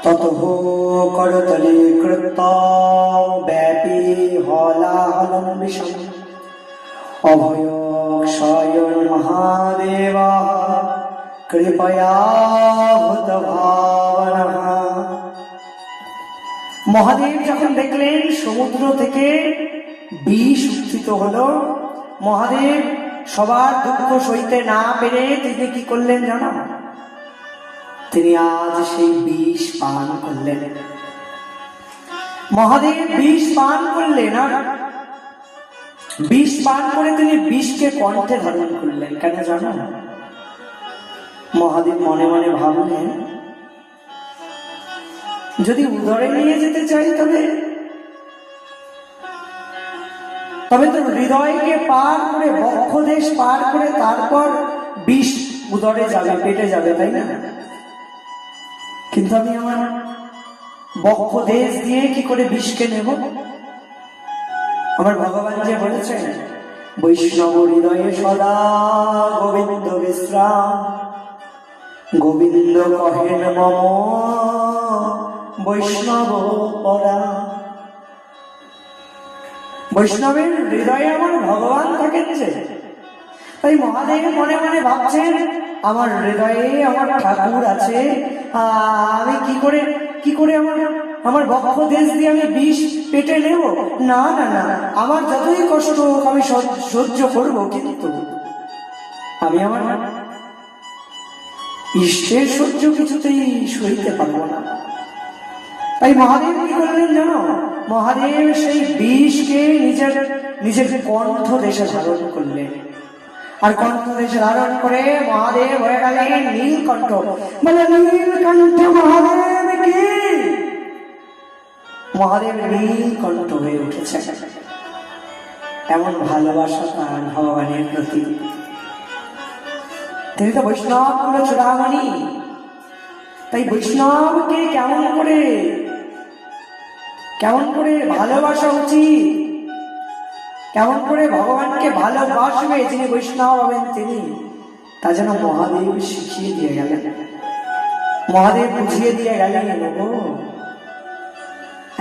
ততঃ করতলে কৃত্য ব্যাপী হলাহলম বিষম অভয়ক্ষয়ং মহাদেব কৃপয়া হুতভাবনঃ। মহাদেব যখন দেখলেন সমুদ্র থেকে বিষ উত্থিত হলো, মহাদেব সবার দুঃখ সইতে না পেরে তিনি কি করলেন জানো? তিনি আজ সেই বিষ পান করলেন। মহাদেব বিষ পান করলেন, আর বিষ পান করে তিনি বিষকে কণ্ঠে ধারণ করলেন। কেন জানো? মহাদেব মনে মনে ভাবলেন, যদি উদরে নিয়ে যেতে চাই তবে তো হৃদয়কে পার করে, বক্ষদেশ পার করে তারপর বিষ উদরে যাবে, পেটে যাবে, তাই না? কিন্তু আমি আমার বক্ষদেশ দিয়ে কি করে বিষকে নেব? আমার ভগবান যে বলেছেন, বৈষ্ণব হৃদয়ে সদা গোবিন্দ বিশ্রাম, গোবিন্দ কহেন মম বৈষ্ণব পরা। বৈষ্ণবের হৃদয়ে আমার ভগবান থাকেন যে। তাই মহাদেব মনে মনে ভাবছেন, আমার হৃদয়ে আমার ঠাকুর আছে, আমি কি করে আমার বক্ষদেশ দিয়ে আমি বিষ পেটে নেব? না না না, আমার যতই কষ্ট হোক আমি সহ্য করব, কিন্তু আমি আমার ইষ্টের সহ্য কিছুতেই সইতে পারবো না। তাই মহাদেব কি করলেন জানো? মহাদেব সেই বিষকে নিজের কণ্ঠ দেশে ধারণ করলেন, আর কণ্ঠ দেশে ধারণ করে মহাদেব হয়ে গেলেন নীলকণ্ঠ। বলে নীলকণ্ঠ মহাদেব কি? মহাদেব নীলকণ্ঠ হয়ে উঠেছে। এমন ভালোবাসা তার ভগবানের প্রতি। তিনি তো বৈষ্ণব কুল চূড়ামণি। তাই বৈষ্ণবকে কেমন করে ভালোবাসা উচিত, কেমন করে ভগবানকে ভালোবাসবে যিনি বৈষ্ণব হবেন তিনি, তা যেন মহাদেব শিখিয়ে দিয়ে গেলেন, মহাদেব বুঝিয়ে দিয়ে গেলেন।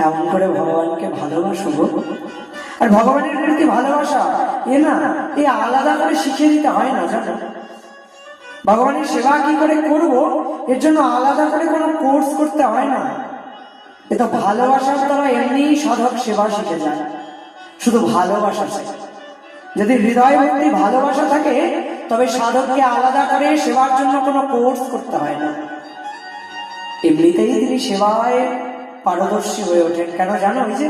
এমন করে ভগবানকে ভালোবাসবো। আর ভগবানের প্রতি ভালোবাসা এ আলাদা করে শিখিয়ে দিতে হয় না, জানো? ভগবানের সেবা কি করে করব, এর জন্য আলাদা করে কোনো কোর্স করতে হয় না। এ তো ভালোবাসার দ্বারা এমনি সাধক সেবা শিখে যায়, শুধু ভালোবাসা চাই। যদি হৃদয় ভক্তি ভালোবাসা থাকে, তবে সাধককে আলাদা করে সেবার জন্য কোনো কোর্স করতে হয় না। এমনিতেই তিনি সেবায় পারদর্শী হয়ে ওঠেন। কেন জানো? এই যে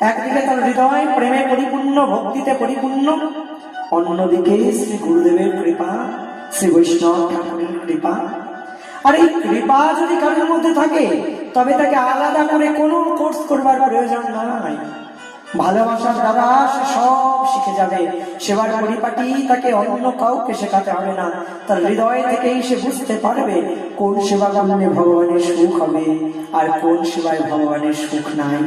একদিকে তার হৃদয় প্রেমে পরিপূর্ণ, ভক্তিতে পরিপূর্ণ, অন্যদিকে শ্রী গুরুদেবের কৃপা, শ্রী বৈষ্ণব ঠাকুরের কৃপা। আর এই কৃপা যদি কারোর মধ্যে থাকে, তবে তাকে আলাদা করে কোনো কোর্স করবার প্রয়োজন নাই। ভালোবাসার দ্বারা সে সব শিখে যাবে। সেবার পরিপাটি তাকে অন্য কাউকে শেখাতে হবে না। তার হৃদয় থেকেই সে বুঝতে পারবে কোন সেবা করলে ভগবানের সুখ হবে আর কোন সেবায় ভগবানের সুখ নাই।